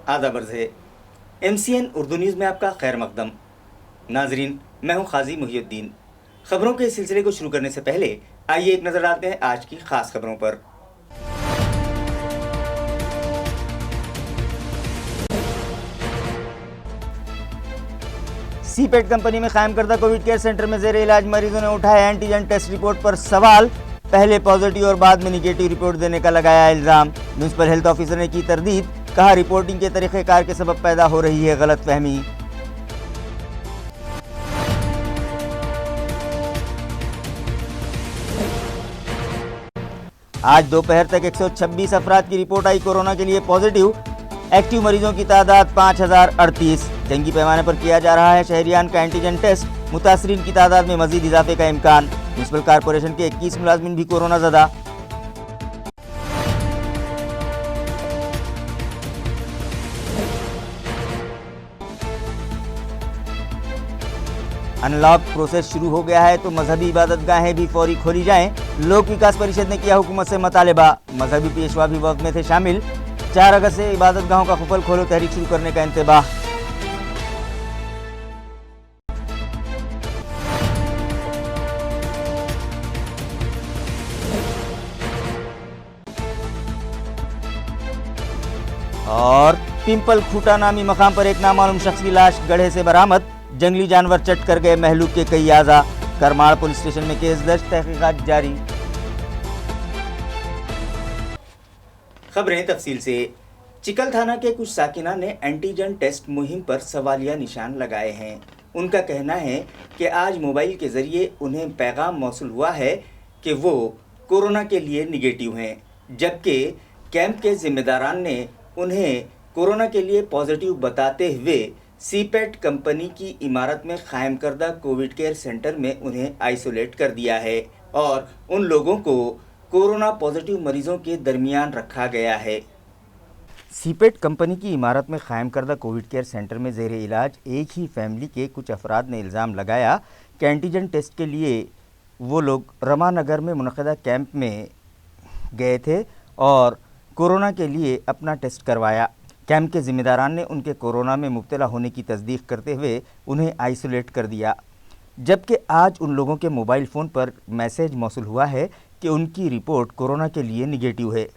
आदाब अर्ज़ है। MCN उर्दू न्यूज़ में आपका खैर मकदम। नाजरीन, मैं हूं खाजी मुहियुद्दीन। खबरों के इस सिलसिले को शुरू करने से पहले आइए एक नज़र डालते हैं आज की खास खबरों पर। सीपेट कंपनी में कायम करदा कोविड केयर सेंटर में जेर इलाज मरीजों ने उठाया एंटीजन टेस्ट रिपोर्ट पर सवाल। पहले पॉजिटिव और बाद में निगेटिव रिपोर्ट देने का लगाया इल्जाम। म्युनिसिपल हेल्थ ऑफिसर ने की तरदीद, कहा रिपोर्टिंग के तरीक़ेकार के सबब पैदा हो रही है गलतफहमी। आज दोपहर तक 126 अफराद की रिपोर्ट आई कोरोना के लिए पॉजिटिव। एक्टिव मरीजों की तादाद 5038। जंगी पैमाने पर किया जा रहा है शहरियान का एंटीजन टेस्ट। मुतासरीन की तादाद में मजीद इजाफे का इम्कान। म्युनिसिपल कॉरपोरेशन के 21 मुलाजमीन भी कोरोना ज़दा। अनलॉक प्रोसेस शुरू हो गया है तो मजहबी इबादतगाहें भी फौरी खोली जाएं। लोक विकास परिषद ने किया हुकूमत से मुतालबा। मजहबी पेशवा भी वक्त में थे शामिल। 4 अगस्त से इबादतगाहों का खुफल खोलो तहरीक शुरू करने का इंतबाह। और पिंपल खूटा नामी मकाम पर एक नामालूम शख्स की लाश गड्ढे से बरामद। जंगली जानवर चट कर गए महलूक के कई आज़ा। करमाड़ पुलिस स्टेशन में केस दर्ज, तहकीकात जारी। खबरें तफसील से। चिकल थाना के कुछ साकिना ने एंटीजन टेस्ट मुहिम पर सवालिया निशान लगाए हैं। उनका कहना है कि आज मोबाइल के जरिए उन्हें पैगाम मौसूल हुआ है कि वो कोरोना के लिए निगेटिव हैं, जबकि कैंप के जिम्मेदारान ने उन्हें कोरोना के लिए पॉजिटिव बताते हुए सीपेट कंपनी की इमारत में कायम करदा कोविड केयर सेंटर में उन्हें आइसोलेट कर दिया है और उन लोगों को कोरोना पॉजिटिव मरीजों के दरमियान रखा गया है। सीपेट कंपनी की इमारत में कायम करदा कोविड केयर सेंटर में जेर इलाज एक ही फैमिली के कुछ अफराद ने इल्ज़ाम लगाया कि एंटीजन टेस्ट के लिए वो लोग रमानगर में मुनक़दा कैंप में गए थे और कोरोना के लिए अपना टेस्ट करवाया। कैंप के ज़िम्मेदारान ने उनके कोरोना में मुब्तला होने की तस्दीक करते हुए उन्हें आइसोलेट कर दिया, जबकि आज उन लोगों के मोबाइल फ़ोन पर मैसेज मौसूल हुआ है कि उनकी रिपोर्ट कोरोना के लिए निगेटिव है।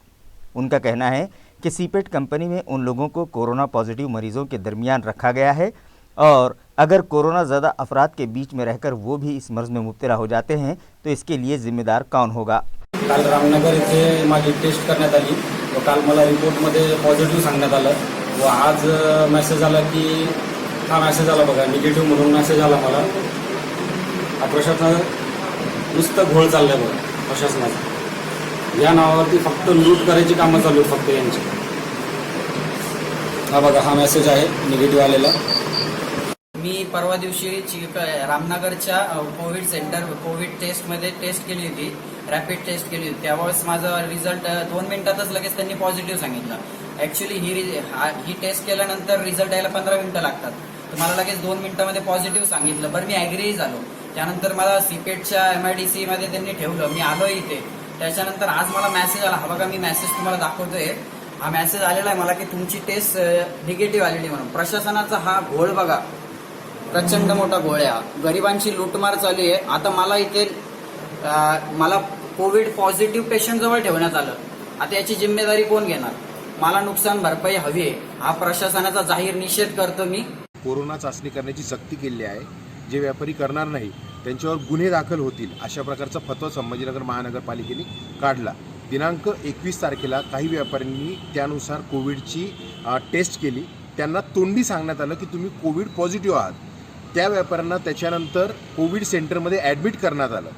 उनका कहना है कि सीपेट कंपनी में उन लोगों को कोरोना पॉजिटिव मरीज़ों के दरमियान रखा गया है और अगर कोरोना ज़्यादा अफराद के बीच में रहकर वो भी इस मर्ज़ में मुब्तला हो जाते हैं तो इसके लिए ज़िम्मेदार कौन होगा। काल रामनगर इथे माझी टेस्ट करण्यात आली व काल मला रिपोर्टमध्ये पॉझिटिव्ह सांगण्यात आलं व आज मेसेज आला की हा मेसेज आला बघा निगेटिव्ह म्हणून मेसेज आला मला। हा प्रशासन नुसतं घोळ चाललंय बघा प्रशासनाचं। या नावावरती फक्त लूट करायची कामं चालू आहेत फक्त यांची। हा बघा हा मेसेज आहे निगेटिव्ह आलेला। मी परवा दिवशी रामनगरच्या कोविड सेंटर कोविड टेस्टमध्ये टेस्ट केली होती, रॅपिड टेस्ट केली होती। त्यावेळेस माझा रिझल्ट 2 मिनिटातच लगेच त्यांनी पॉझिटिव्ह सांगितलं। ॲक्च्युली ही टेस्ट केल्यानंतर रिझल्ट यायला 15 मिनिटं लागतात, तर मला लगेच 2 मिनिटांमध्ये पॉझिटिव्ह सांगितलं। बरं मी ॲग्रीही झालो। त्यानंतर मला सीपेटच्या MIDC मध्ये त्यांनी ठेवलं, मी आलो इथे। त्याच्यानंतर आज मला मेसेज आला, हा बघा मी मेसेज तुम्हाला दाखवतोय। हा मेसेज आलेला आहे मला की तुमची टेस्ट निगेटिव्ह आलेली म्हणून। प्रशासनाचा हा घोळ बघा, प्रचंड मोठा घोळ आहे। गरिबांची लूटमार चालू आहे। आता मला इथे मला कोविड पॉझिटिव्ह पेशंट जवळ ठेवण्यात आलं। आता याची जिम्मेदारी कोण घेणार? मला नुकसान भरपाई हवी आहे, हा प्रशासनाचा जाहीर निषेध करतो मी। कोरोना चाचणी करण्याची सक्ती केली आहे। जे व्यापारी करणार नाही त्यांच्यावर गुन्हे दाखल होतील अशा प्रकारचा फतवा संभाजीनगर महानगरपालिकेने काढला। दिनांक 21 तारखेला काही व्यापाऱ्यांनी त्यानुसार कोविडची टेस्ट केली। त्यांना तोंडी सांगण्यात आलं की तुम्ही कोविड पॉझिटिव्ह आहात। त्या व्यापाऱ्यांना त्याच्यानंतर कोविड सेंटरमध्ये ॲडमिट करण्यात आलं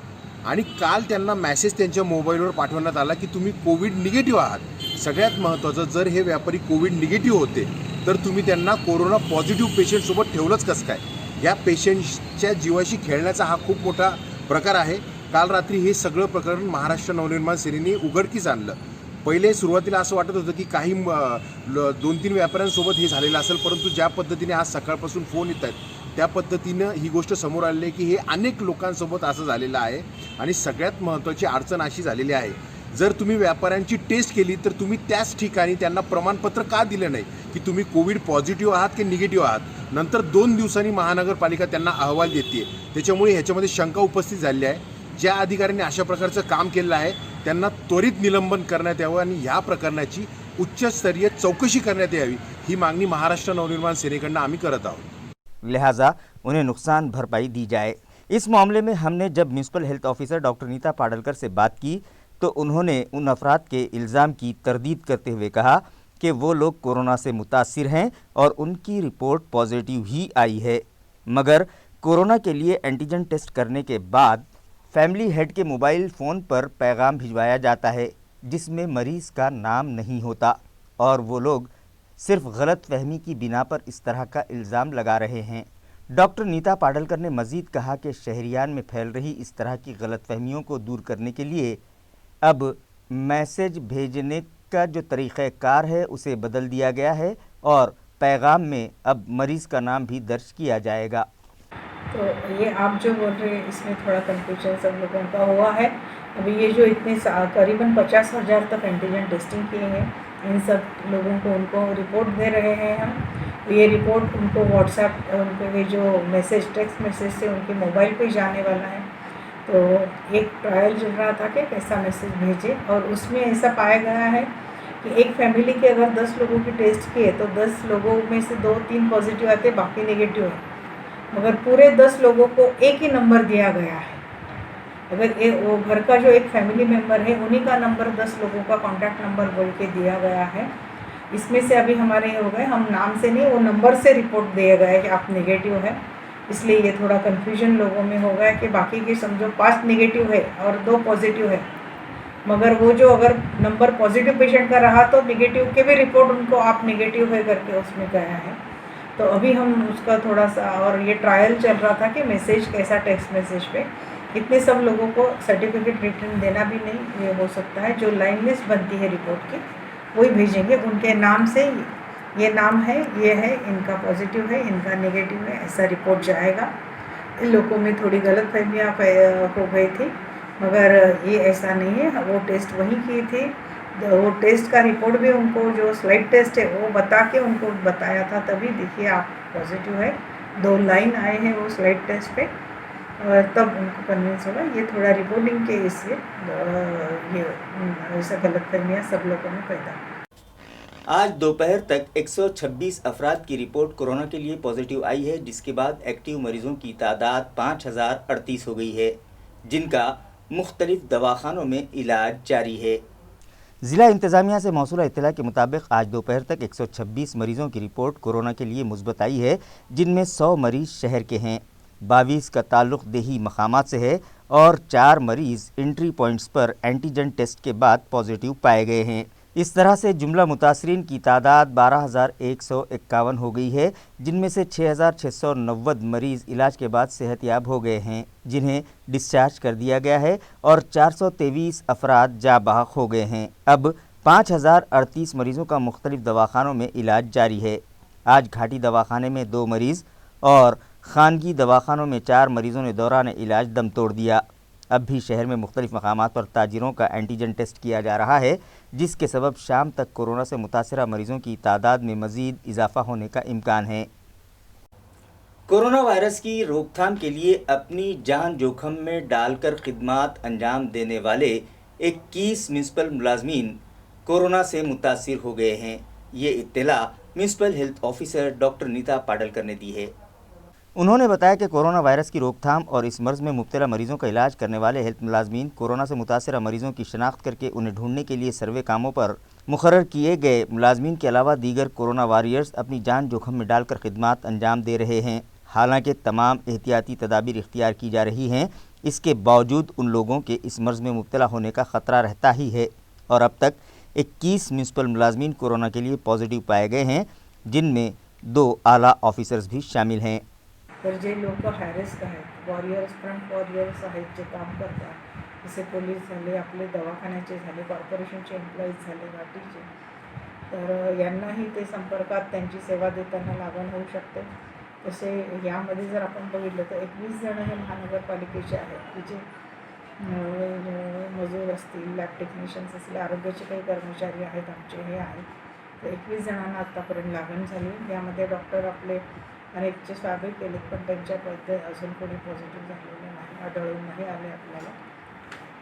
आणि काल त्यांना मेसेज त्यांच्या मोबाईलवर पाठवण्यात आला की तुम्ही कोविड निगेटिव्ह आहात। सगळ्यात महत्त्वाचं, जर हे व्यापारी कोविड निगेटिव्ह होते तर तुम्ही त्यांना कोरोना पॉझिटिव्ह पेशंटसोबत ठेवलंच कसं काय? या पेशंटच्या जीवाशी खेळण्याचा हा खूप मोठा प्रकार आहे। काल रात्री हे सगळं प्रकरण महाराष्ट्र नवनिर्माण सेनेने उघडकीस आणलं। पहिले सुरुवातीला असं वाटत होतं की काही 2-3 व्यापाऱ्यांसोबत हे झालेलं असेल, परंतु ज्या पद्धतीने आज सकाळपासून फोन येत आहेत त्या पद्धतीनं ही गोष्ट समोर आलेली आहे की हे अनेक लोकांसोबत असं झालेलं आहे। आणि सगळ्यात महत्त्वाची अडचण अशी झालेली आहे जर तुम्ही व्यापाऱ्यांची टेस्ट केली तर तुम्ही त्याच ठिकाणी त्यांना प्रमाणपत्र का दिलं नाही की तुम्ही कोविड पॉझिटिव्ह आहात की निगेटिव्ह आहात. नंतर 2 दिवसांनी महानगरपालिका त्यांना अहवाल देते. त्याच्यामुळे ह्याच्यामध्ये शंका उपस्थित झालेली आहे. ज्या अधिकाऱ्यांनी अशा प्रकारचं काम केलं आहे त्यांना त्वरित निलंबन करण्यात यावं आणि ह्या प्रकरणाची उच्चस्तरीय चौकशी करण्यात यावी ही मागणी महाराष्ट्र नवनिर्माण सेनेकडनं आम्ही करत आहोत. लिहाजा उन्हें नुकसान भरपाई दी जाए. इस मामले में हमने जब municipal health officer doctor Neeta Padalkar से बात की तो उन्होंने उन अफराद के इल्ज़ाम की तरदीद करते हुए कहा कि वो लोग कोरोना से मुतासिर हैं और उनकी रिपोर्ट पॉजिटिव ही आई है, मगर कोरोना के लिए एंटीजन टेस्ट करने के बाद फैमिली हेड के मोबाइल फ़ोन पर पैगाम भिजवाया जाता है जिसमें मरीज़ का नाम नहीं होता और वो लोग सिर्फ गलत फहमी की बिना पर इस तरह का इल्ज़ाम लगा रहे हैं. डॉक्टर नीता पाडलकर ने मज़ीद कहा कि शहरियान में फैल रही इस तरह की गलतफहमियों को दूर करने के लिए अब मैसेज भेजने का जो तरीक़ाकार है उसे बदल दिया गया है और पैगाम में अब मरीज़ का नाम भी दर्ज किया जाएगा. तो ये आप जो बोल रहे हैं इसमें थोड़ा कंफ्यूजन सब लोगों का हुआ है. अभी ये जो इतने करीबन 50,000 तक एंटीजन टेस्टिंग किए हैं, इन सब लोगों को उनको रिपोर्ट दे रहे हैं हम. ये रिपोर्ट उनको व्हाट्सएप उनको ये जो मैसेज टेक्स्ट मैसेज से उनके मोबाइल पे जाने वाला है. तो एक ट्रायल चल रहा था कि कैसा मैसेज भेजे और उसमें ऐसा पाया गया है कि एक फैमिली के अगर 10 लोगों की टेस्ट किए तो 10 लोगों में से 2-3 पॉजिटिव आते, बाकी नेगेटिव है. मगर पूरे 10 लोगों को एक ही नंबर दिया गया है. अगर वो घर का जो एक फैमिली मेम्बर है उन्हीं का नंबर 10 लोगों का कॉन्टैक्ट नंबर बोल के दिया गया है. इसमें से अभी हमारे ये हो गए, हम नाम से नहीं वो नंबर से रिपोर्ट दिया गया है कि आप नेगेटिव है. इसलिए ये थोड़ा कन्फ्यूजन लोगों में हो गया कि बाकी के समझो 5 नेगेटिव है और 2 पॉजिटिव है, मगर वो जो अगर नंबर पॉजिटिव पेशेंट का रहा तो नेगेटिव के भी रिपोर्ट उनको आप नेगेटिव है करके उसमें गया है. तो अभी हम उसका थोड़ा सा और ये ट्रायल चल रहा था कि मैसेज कैसा टेक्स्ट मैसेज पे इतने सब लोगों को सर्टिफिकेट रिटर्न देना भी नहीं ये हो सकता है. जो लाइन लिस्ट बनती है रिपोर्ट की वही भेजेंगे उनके नाम से, ये नाम है, ये है, इनका पॉजिटिव है, इनका नेगेटिव है, ऐसा रिपोर्ट जाएगा. इन लोगों में थोड़ी गलतफहमियां हो गई थी मगर ये ऐसा नहीं है. वो टेस्ट वहीं किए थे, वो टेस्ट का रिपोर्ट भी उनको जो स्लाइड टेस्ट है वो बता के उनको बताया था, तभी देखिए आप पॉजिटिव है. 2 लाइन आए हैं वो स्लाइड टेस्ट पे और तब उनको कन्विंस होगा. ये थोड़ा रिपोर्टिंग के इससे ये ऐसा गलतफहमियां सब लोगों में पैदा. आज दोपहर तक 126 अफराद की रिपोर्ट कोरोना के लिए पॉजिटिव आई है, जिसके बाद एक्टिव मरीजों की तादाद 5038 हो गई है, जिनका मुख्तलिफ दवाखानों में इलाज जारी है. ज़िला इंतज़ामिया से मौसूला इत्तला के मुताबिक आज दोपहर तक 126 मरीज़ों की रिपोर्ट कोरोना के लिए मुस्बत आई है, जिनमें 100 मरीज़ शहर के हैं, 22 का ताल्लुक़ देही मकामात से है और 4 मरीज़ एंट्री पॉइंट्स पर एंटीजन टेस्ट के बाद पॉजिटिव पाए गए हैं. इस तरह से जुमला मुतासरीन की तादाद 12,151 हो गई है, जिनमें से 6,690 मरीज़ इलाज के बाद सेहतयाब हो गए हैं, जिन्हें डिस्चार्ज कर दिया गया है और 423 अफराद जाबाक हो गए हैं. अब 5,038 मरीज़ों का मुख्तलिफ दवाखानों में इलाज जारी है. आज घाटी दवाखाने में 2 मरीज़ और खानगी दवाखानों में 4 मरीज़ों ने दौरान इलाज दम तोड़ दिया. अब भी शहर में मुख्तलिफ मकामात पर ताजिरों का एंटीजन टेस्ट किया जा रहा है, जिसके सबब शाम तक कोरोना से मुतासरा मरीजों की तादाद में मज़ीद इजाफा होने का इम्कान है. कोरोना वायरस की रोकथाम के लिए अपनी जान जोखम में डालकर खिदमात अंजाम देने वाले 21 म्यूनसिपल मुलाजमीन कोरोना से मुतासिर हो गए हैं. ये इत्तला municipal health officer doctor Neeta Padalkar ने दी है. उन्होंने बताया कि कोरोना वायरस की रोकथाम और इस मर्ज़ में मुब्तला मरीज़ों का इलाज करने वाले हेल्थ मुलाजमीन कोरोना से मुतासरा मरीज़ों की शनाख्त करके उन्हें ढूंढने के लिए सर्वे कामों पर मुकर्रर किए गए मुलाजमीन के अलावा दीगर कोरोना वारियर्स अपनी जान जोखम में डालकर खिदमात अंजाम दे रहे हैं. हालांकि तमाम एहतियाती तदाबीर इख्तियार की जा रही हैं, इसके बावजूद उन लोगों के इस मर्ज़ में मुब्तला होने का ख़तरा रहता ही है और अब तक 21 म्यूनसिपल मुलाजमीन कोरोना के लिए पॉजिटिव पाए गए हैं, जिनमें 2 आला ऑफिसर्स भी शामिल हैं. तर जे लोक हाय रिस्क आहेत, वॉरियर्स, फ्रंट वॉरियर्स आहेत जे काम करतात, जसे पोलीस झाले, आपले दवाखान्याचे झाले, कॉर्पोरेशनचे एम्प्लॉईज झाले, घाटीचे, तर यांनाही ते संपर्कात त्यांची सेवा देताना लागण होऊ शकते. तसे यामध्ये जर आपण बघितलं तर 21 जण हे महानगरपालिकेचे आहेत की जे मजूर असतील, लॅब टेक्निशियन्स असतील, आरोग्याचे काही कर्मचारी आहेत आमचे हे आहेत. तर 21 जणांना आत्तापर्यंत लागण झाली. यामध्ये डॉक्टर आपले अनेकचे स्वाबही केलेत, पण त्यांच्याबद्दल अजून कोणी पॉझिटिव्ह झालेलं नाही, आढळून नाही आले आपल्याला.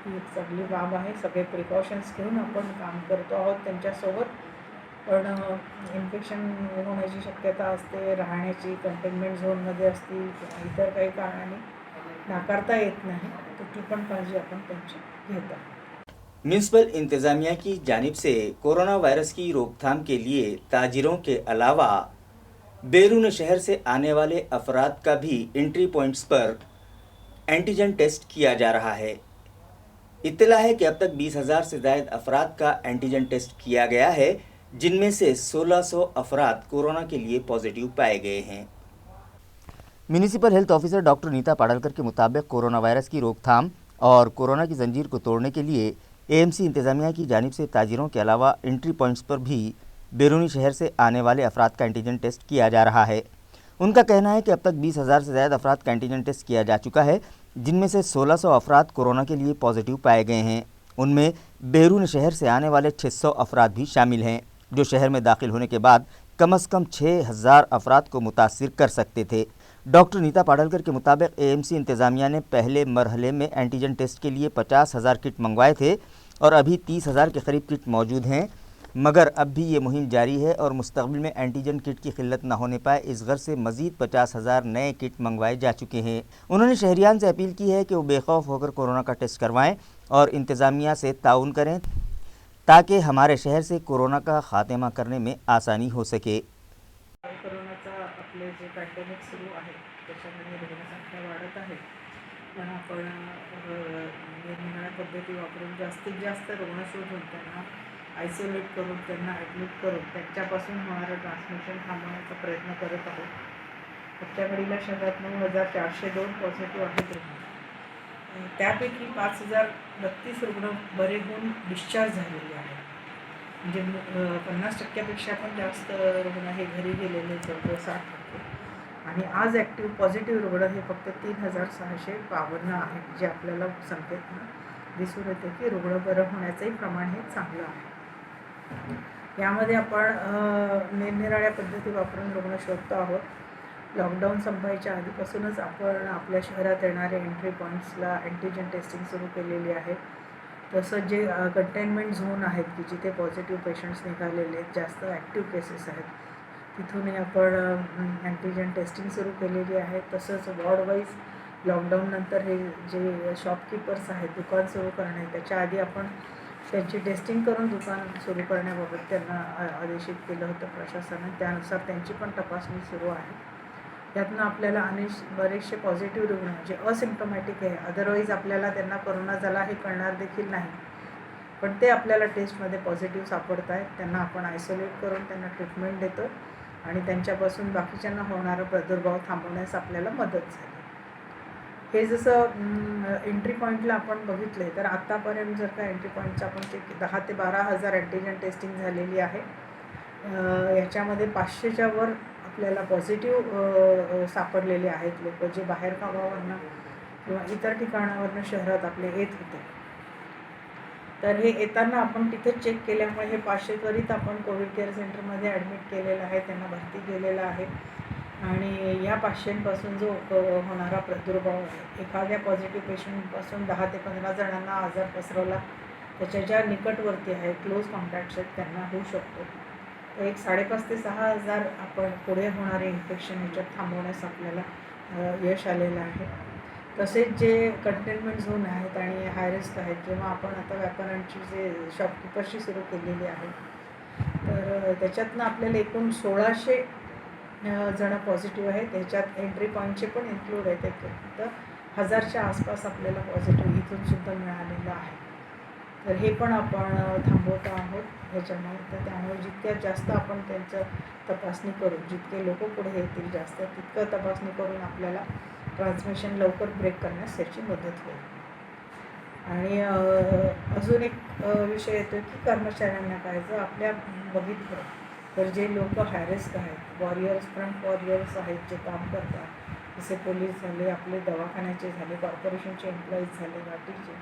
ही एक चांगली बाब आहे. सगळे प्रिकॉशन्स घेऊन आपण काम करतो आहोत त्यांच्यासोबत. पण इन्फेक्शन होण्याची शक्यता असते, राहण्याची कंटेनमेंट झोनमध्ये असतील किंवा इतर काही कारणाने नाकारता येत नाही, तर ती पण काळजी आपण त्यांची घेत आहोत. म्यूनसिपल इंतज़ामिया की जानिब से कोरोना वायरस की रोकथाम के लिए ताजिरों के अलावा बैरून शहर से आने वाले अफराद का भी एंट्री पॉइंट्स पर एंटीजन टेस्ट किया जा रहा है। इत्तला है कि अब तक 20,000 से ज़ायद अफराद का एंटीजन टेस्ट किया गया है, जिनमें से 1600 अफराद कोरोना के लिए पॉजिटिव पाए गए हैं। Municipal health officer doctor Neeta Padalkar के मुताबिक कोरोना वायरस की रोकथाम और कोरोना की जंजीर को तोड़ने के लिए एएमसी इंतज़ामिया की जानिब से ताजिरों के अलावा एंट्री पॉइंट्स पर भी बैरूनी शहर से आने वाले अफराद का एंटीजन टेस्ट किया जा रहा है। उनका कहना है कि अब तक 20,000 से ज़्यादा अफराद का एंटीजन टेस्ट किया जा चुका है, जिनमें से 1600 अफराद कोरोना के लिए पॉजिटिव पाए गए हैं। उनमें बैरून शहर से आने वाले 600 अफराद भी शामिल हैं, जो शहर में दाखिल होने के बाद कम से कम 6,000 अफराद को मुतासिर कर सकते थे। डॉक्टर नीता पाडलकर के मुताबिक एएमसी इंतज़ामिया ने पहले मरहले में एंटीजन टेस्ट के लिए 50,000 किट मंगवाए थे और अभी 30,000 के करीब किट मौजूद हैं, मगर अब भी ये मुहिम जारी है और मुस्तक़बिल में एंटीजन किट की किल्लत न होने पाए, इस गर्ज से मज़ीद 50,000 नए किट मंगवाए जा चुके हैं। उन्होंने शहरियान से अपील की है कि वो बेखौफ होकर कोरोना का टेस्ट करवाएं और इंतज़ामिया से ताउन करें, ताकि हमारे शहर से कोरोना का ख़ात्मा करने में आसानी हो सके। कोरोनाचा आपले जे पॅन्डेमिक सुरू आहे त्याच्यामध्ये रुग्णसंख्या वाढत आहे, पण आपण निरनिराळ्या पद्धती वापरून जास्तीत जास्त रुग्ण शोधून त्यांना आयसोलेट करून त्यांना ॲडमिट करून त्यांच्यापासून होणारं ट्रान्समिशन थांबवण्याचा प्रयत्न करत आहोत. आजच्या घडीला शहरात 9,402 पॉझिटिव्ह आहेत रुग्ण. त्यापैकी 5,032 रुग्ण बरे होऊन डिस्चार्ज झालेले आहेत. म्हणजे 50% पण जास्त रुग्ण हे घरी गेलेले, जवळजवळ 60%. आणि आज ॲक्टिव्ह पॉझिटिव्ह रुग्ण हे फक्त 3,652 आहेत, जे आपल्याला संख्येतनं दिसून येते की रुग्ण बरं होण्याचंही प्रमाण हे चांगलं आहे. यामध्ये आपण निरनिराळ्या पद्धती वापरून रुग्ण शोधतो आहोत. लॉकडाऊन संपायच्या आधीपासूनच आपण आपल्या शहरात येणाऱ्या एंट्री पॉईंट्सला अँटीजन टेस्टिंग सुरू केलेली आहे. तसंच जे कंटेनमेंट झोन आहेत की जिथे पॉझिटिव्ह पेशंट्स निघालेले आहेत, जास्त ॲक्टिव्ह केसेस आहेत, तिथूनही आपण अँटीजन टेस्टिंग सुरू केलेली आहे. तसंच वॉर्डवाईज लॉकडाऊननंतर हे जे शॉपकीपर्स आहेत दुकान सुरू करणे, त्याच्या आधी आपण त्यांची टेस्टिंग करून दुकान सुरू करण्याबाबत त्यांना आदेशित केलं होतं प्रशासनाने. त्यानुसार त्यांची पण तपासणी सुरू आहे. यातनं आपल्याला बरेचसे पॉझिटिव्ह रुग्ण जे असिम्प्टोमॅटिक आहे, अदरवाईज आपल्याला त्यांना कोरोना झाला हे कळणार देखील नाही, पण ते आपल्याला टेस्टमध्ये पॉझिटिव्ह सापडत आहेत. त्यांना आपण आयसोलेट करून त्यांना ट्रीटमेंट देतो आणि त्यांच्यापासून बाकीच्यांना होणारा प्रादुर्भाव थांबवण्यास आपल्याला मदत झाली. हे जसं एंट्री पॉईंटला आपण बघितलं आहे, तर आत्तापर्यंत जर का एंट्री पॉईंटचं आपण चेक 10,000 ते 12,000 अँटीजन टेस्टिंग झालेली आहे. याच्यामध्ये 500च्या वर आपल्याला पॉझिटिव्ह सापडलेले आहेत लोक, जे बाहेर गावावरनं किंवा इतर ठिकाणावरनं शहरात आपले येत होते. तर हे येताना आपण तिथेच चेक केल्यामुळे हे 500 त्वरित आपण कोविड केअर सेंटरमध्ये ॲडमिट केलेलं आहे, त्यांना भरती केलेलं आहे. आणि या 500पासून जो होणारा प्रादुर्भाव आहे, एखाद्या पॉझिटिव्ह पेशंटपासून 10 ते 15 जणांना आजार पसरवला, त्याच्या ज्या निकटवर्ती आहेत, क्लोज कॉन्टॅक्ट्स आहेत, त्यांना होऊ शकतो. तर एक 5,500 ते 6,000 आपण पुढे होणारे इन्फेक्शन याच्यात थांबवण्यास आपल्याला यश आलेलं आहे. तसेच जे कंटेनमेंट झोन आहेत आणि हाय रिस्क आहेत, किंवा आपण आता व्यापाऱ्यांची जे शॉपकीपरशी सुरू केलेली आहे, तर त्याच्यातनं आपल्याला एकूण 1,600 जणं पॉझिटिव्ह आहेत. त्याच्यात एंट्री पॉईंटचे पण इन्क्लूड आहेत. फक्त 1,000च्या आसपास आपल्याला पॉझिटिव्ह इथून सुद्धा मिळालेलं आहे. तर हे पण आपण थांबवतो आहोत ह्याच्यामुळे. तर त्यामुळे जितक्यात जास्त आपण त्यांचं तपासणी करू, जितके लोक पुढे येतील जास्त, तितकं तपासणी करून आपल्याला ट्रान्समिशन लवकर ब्रेक करण्यास त्याची मदत होईल. आणि अजून एक विषय येतो की कर्मचाऱ्यांना काय, जर आपल्या बघितलं तर जे लोक हाय रिस्क आहेत, वॉरियर्स, फ्रंट वॉरियर्स आहेत, जे काम करतात, जसे पोलीस झाले, आपले दवाखान्याचे झाले, कॉर्पोरेशनचे एम्प्लॉईज झाले, घाटीचे,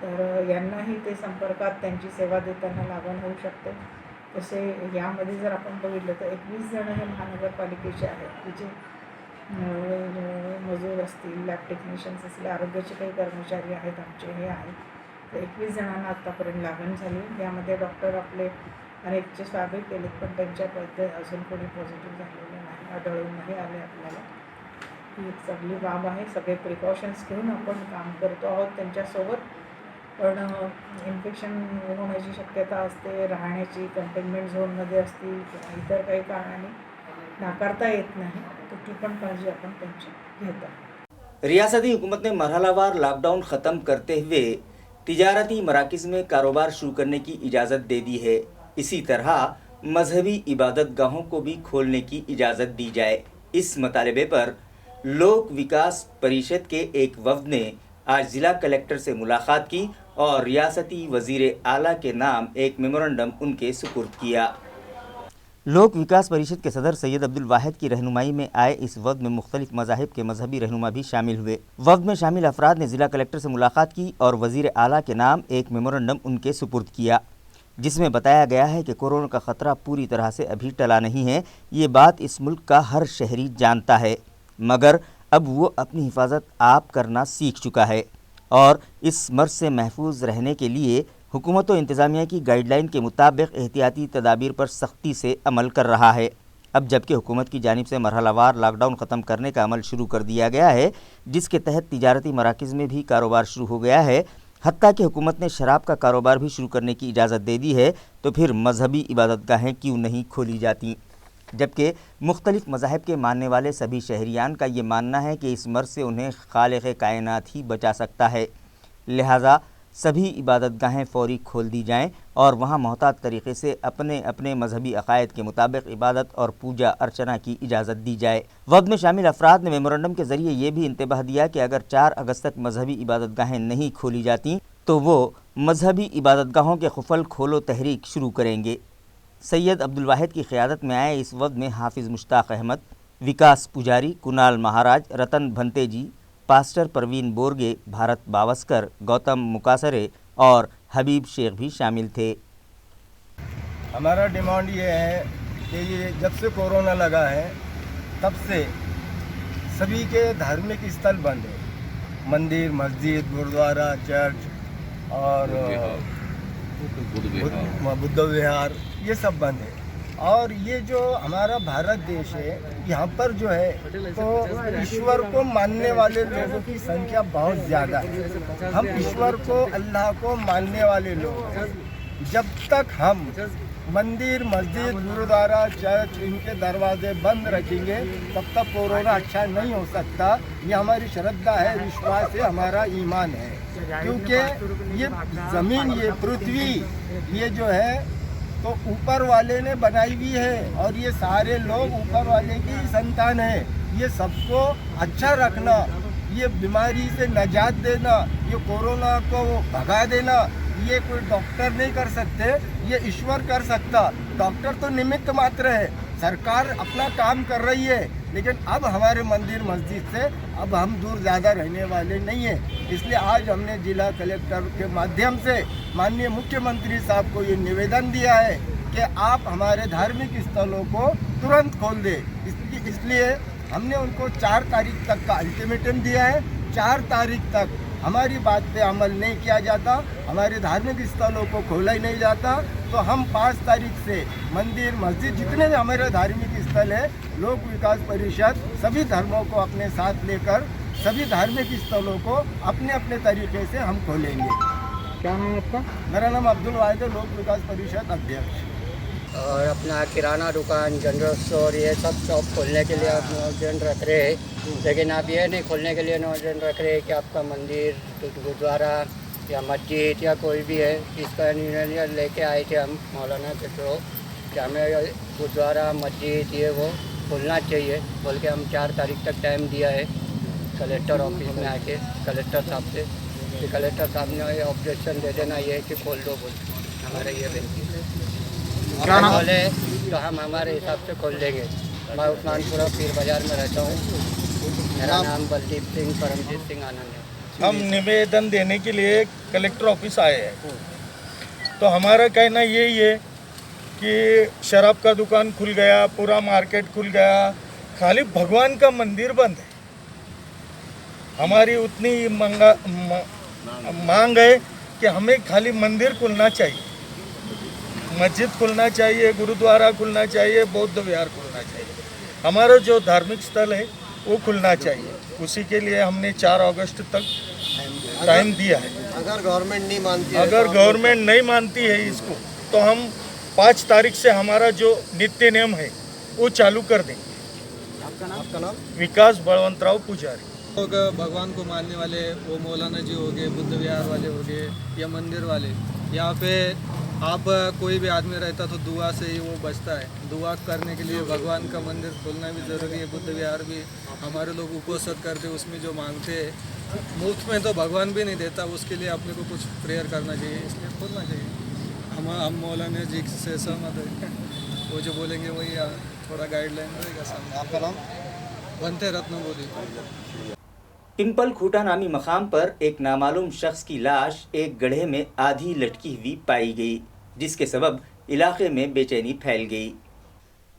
तर यांनाही ते संपर्कात त्यांची सेवा देताना लागण होऊ शकते. तसे यामध्ये जर आपण बघितलं तर 21 जण हे महानगरपालिकेचे आहेत, की जे मजूर असतील, लॅब टेक्निशियन्स असतील, आरोग्याचे काही कर्मचारी आहेत आमचे, हे आहेत. तर 21 जणांना आत्तापर्यंत लागण झाली. यामध्ये डॉक्टर आपले अनेकचे स्वागत केलेत, पण त्यांच्याबद्दल अजून कोणी पॉझिटिव्ह झालेलं नाही, आढळून नाही आले आपल्याला. ही एक चांगली बाब आहे. सगळे प्रिकॉशन्स घेऊन आपण काम करतो आहोत त्यांच्यासोबत, पण इन्फेक्शन होण्याची शक्यता असते, राहण्याची कंटेनमेंट झोनमध्ये असतील किंवा इतर काही कारणाने नाकारता येत नाही, तर ती पण काळजी आपण त्यांची घेत आहोत. रियासती हुकूमत ने मरहलावार लॉकडाउन ख़त्म करते हुए तिजारती मराकज़ में कारोबार शुरू करने की इजाज़त दे दी है। इसी तरह मजहबी इबादत गाहों को भी खोलने की इजाज़त दी जाए। इस मुतालबे पर लोक विकास परिषद के एक वफ़द ने आज ज़िला कलेक्टर से मुलाकात की और रियासती वज़ीर आला के नाम एक मेमोरेंडम उनके सुपुर्द किया। लोक विकास परिषद के सदर सैयद अब्दुल वाहिद की रहनुमाई में आए इस वफ़द में मुख्तलिफ मज़ाहिब के मजहबी रहनुमा भी शामिल हुए। वफ़द में शामिल अफराद ने ज़िला कलेक्टर से मुलाकात की और वज़ीर आला के नाम एक मेमोरेंडम उनके सुपुर्द किया, जिसमें बताया गया है कि कोरोना का ख़तरा पूरी तरह से अभी टला नहीं है। ये बात इस मुल्क का हर शहरी जानता है, मगर अब वो अपनी हिफाजत आप करना सीख चुका है और इस मर्ज़ से महफूज रहने के लिए हुकूमत व इंतज़ामिया की गाइडलाइन के मुताबिक एहतियाती तदाबीर पर सख्ती से अमल कर रहा है। अब जबकि हुकूमत की जानिब से मरहलावार लॉकडाउन ख़त्म करने का अमल शुरू कर दिया गया है, जिसके तहत तिजारती मराकज़ में भी कारोबार शुरू हो गया है, हत्ता कि हुकूमत ने शराब का कारोबार भी शुरू करने की इजाज़त दे दी है, तो फिर मजहबी इबादतगाहें क्यों नहीं खोली जाती। जबकि मुख्तलिफ मज़ाहिब के मानने वाले सभी शहरियान का ये मानना है कि इस मर्ज़ से उन्हें खालिक़ कायनात ही बचा सकता है, लिहाजा सभी इबादतगाहें फ़ौरी खोल दी जाएं और वहाँ मोहतात तरीक़े से अपने अपने मजहबी अक़ायद के मुताबिक इबादत और पूजा अर्चना की इजाज़त दी जाए। वफ़द में शामिल अफराद ने मेमोरेंडम के ज़रिए ये भी इंतबाह दिया कि अगर 4 अगस्त तक मजहबी इबादतगाहें नहीं खोली जाती तो वो मजहबी इबादतगाहों के खुफल खोलो तहरीक शुरू करेंगे। सैयद अब्दुल वाहिद की क़यादत में आए इस वफ़द में हाफिज़ मुश्ताक अहमद, विकास पुजारी, कुणाल महाराज, रतन भंतेजी, पास्टर परवीन बोरगे, भारत बावस्कर, गौतम मुकासरे और हबीब शेख भी शामिल थे। हमारा डिमांड ये है कि ये जब से कोरोना लगा है तब से सभी के धार्मिक स्थल बंद है, मंदिर, मस्जिद, गुरुद्वारा, चर्च और बुद्ध विहार, ये सब बंद है। और ये जो हमारा भारत देश है, यहाँ पर जो है तो ईश्वर को मानने वाले लोगों की संख्या बहुत ज़्यादा है। हम ईश्वर को, अल्लाह को मानने वाले लोग हैं। जब तक हम मंदिर, मस्जिद, गुरुद्वारा, चर्च, इनके दरवाजे बंद रखेंगे तब तक कोरोना अच्छा नहीं हो सकता। ये हमारी श्रद्धा है, विश्वास है, हमारा ईमान है। क्योंकि ये ज़मीन, ये पृथ्वी, ये जो है तो ऊपर वाले ने बनाई हुई है और ये सारे लोग ऊपर वाले की संतान है। ये सबको अच्छा रखना, ये बीमारी से निजात देना, ये कोरोना को भगा देना, ये कोई डॉक्टर नहीं कर सकते, ये ईश्वर कर सकता। डॉक्टर तो निमित्त मात्र है, सरकार अपना काम कर रही है, लेकिन अब हमारे मंदिर मस्जिद से अब हम दूर ज़्यादा रहने वाले नहीं हैं। इसलिए आज हमने जिला कलेक्टर के माध्यम से माननीय मुख्यमंत्री साहब को ये निवेदन दिया है कि आप हमारे धार्मिक स्थलों को तुरंत खोल दें। इसलिए हमने उनको 4 तारीख तक का अल्टीमेटम दिया है। 4 तारीख तक हमारी बात पे अमल नहीं किया जाता, हमारे धार्मिक स्थलों को खोला ही नहीं जाता, तो हम 5 तारीख से मंदिर, मस्जिद, जितने भी हमारे धार्मिक स्थल है, लोक विकास परिषद सभी धर्मों को अपने साथ लेकर सभी धार्मिक स्थलों को अपने अपने तरीके से हम खोलेंगे। क्या नाम है आपका? मेरा नाम अब्दुल वाहिद है, लोक विकास परिषद अध्यक्ष। और अपना किराना दुकान, जनरल स्टोर, ये सब शॉप खोलने के लिए आप नौजन रख रहे हैं, लेकिन आप ये नहीं खोलने के लिए नौजन रख रहे हैं कि आपका मंदिर, गुरुद्वारा या मस्जिद या कोई भी है, इसका निर्णय लेके आए थे हम मौलाना के थ्रू कि हमें गुरुद्वारा, मस्जिद ये वो खोलना चाहिए बोल के हम 4 तारीख तक टाइम दिया है कलेक्टर ऑफिस में आके कलेक्टर साहब से, कि कलेक्टर साहब ने ऑब्जेक्शन दे देना ये कि खोल दो बोल, हमारा ये बेनती खोले तो हम हमारे हिसाब से खोल देंगे। मैं उस्मानपुरा पीर बाज़ार में रहता हूँ, मेरा नाम बलदीप सिंह परमजीत सिंह आनंद है। हम निवेदन देने के लिए कलेक्टर ऑफिस आए हैं। तो हमारा कहना यही है कि शराब का दुकान खुल गया, पूरा मार्केट खुल गया, खाली भगवान का मंदिर बंद है। हमारी उतनी मांग है कि हमें खाली मंदिर खुलना चाहिए, मस्जिद खुलना चाहिए, गुरुद्वारा खुलना चाहिए, बौद्ध विहार खुलना चाहिए। हमारा जो धार्मिक स्थल है वो खुलना चाहिए। उसी के लिए हमने 4 अगस्त तक टाइम दिया है। अगर गवर्नमेंट नहीं मानती अगर गवर्नमेंट नहीं मानती है इसको, तो हम 5 तारीख से हमारा जो नित्य नियम है वो चालू कर देंगे। आपका नाम? विकास बलवंतराव पुजारी। लोग भगवान को मानने वाले, वो मौलाना जी हो गए, बुद्ध विहार वाले हो गए या मंदिर वाले, यहाँ पे आप कोई भी आदमी रहता तो दुआ से ही वो बचता है। दुआ करने के लिए भगवान का मंदिर खोलना भी ज़रूरी है। बुद्ध विहार भी हमारे लोग उपोषण करते, उसमें जो मांगते हैं मुफ्त में तो भगवान भी नहीं देता, उसके लिए अपने को कुछ प्रेयर करना चाहिए, इसलिए खोलना चाहिए। हम मौलाना जी से सहमत है, वो जो बोलेंगे वही थोड़ा गाइडलाइन रहेगा सामने। आपका नाम? बनते रत्नबोधी। पिंपल खूटा नामी मकाम पर एक नामालूम शख्स की लाश एक गड्ढे में आधी लटकी हुई पाई गई, जिसके सबब इलाके में बेचैनी फैल गई।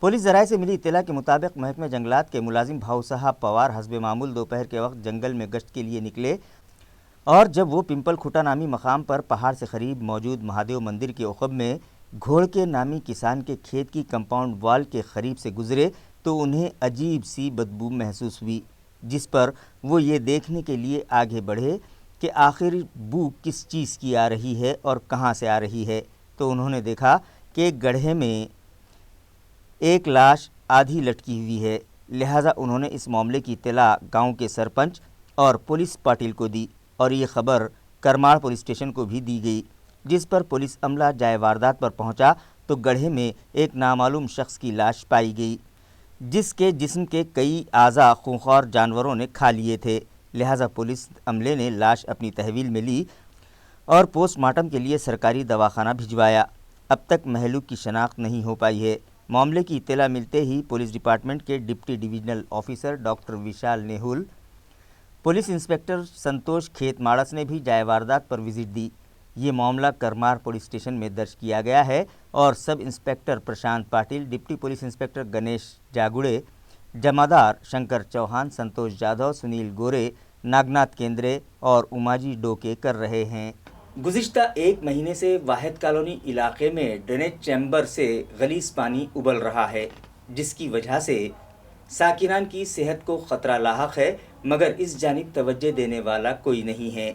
पुलिस जराये से मिली इत्तला के मुताबिक महकमे जंगलात के मुलाजिम भाऊ साहब पवार हस्बे मामूल दोपहर के वक्त जंगल में गश्त के लिए निकले और जब वो पिंपल खूटा नामी मकाम पर पहाड़ से करीब मौजूद महादेव मंदिर के उखब में घोड़ के नामी किसान के खेत की कंपाउंड वाल के करीब से गुजरे तो उन्हें अजीब सी बदबू महसूस हुई, जिस पर वो ये देखने के लिए आगे बढ़े कि आखिर बू किस चीज़ की आ रही है और कहाँ से आ रही है। तो उन्होंने देखा कि गड्ढे में एक लाश आधी लटकी हुई है। लिहाजा उन्होंने इस मामले की इत्तला गांव के सरपंच और पुलिस पाटिल को दी और ये खबर करमाड़ पुलिस स्टेशन को भी दी गई, जिस पर पुलिस अमला जाए वारदात पर पहुंचा तो गड्ढे में एक नामालूम शख्स की लाश पाई गई, जिसके जिस्म के कई आज़ा खूंखार जानवरों ने खा लिए थे। लिहाजा पुलिस अमले ने लाश अपनी तहवील में ली और पोस्टमार्टम के लिए सरकारी दवाखाना भिजवाया। अब तक महलूक की शनाख्त नहीं हो पाई है। मामले की इत्तला मिलते ही पुलिस डिपार्टमेंट के डिप्टी डिविजनल ऑफिसर डॉक्टर विशाल नेहुल, पुलिस इंस्पेक्टर संतोष खेतमाड़स ने भी जाए वारदात पर विजिट दी। ये मामला करमार पुलिस स्टेशन में दर्ज किया गया है और sub inspector Prashant Patil, deputy police inspector Ganesh जागुड़े, जमादार शंकर चौहान, संतोष जाधव, सुनील गोरे, नागनाथ केंद्रे और उमाजी डोके कर रहे हैं। गुज़िश्ता 1 महीने से वाहिद कॉलोनी इलाके में ड्रेनेज चैम्बर से गलीज पानी उबल रहा है, जिसकी वजह से साकिनान की सेहत को ख़तरा लाहक है, मगर इस जानिब तवज्जो देने वाला कोई नहीं है।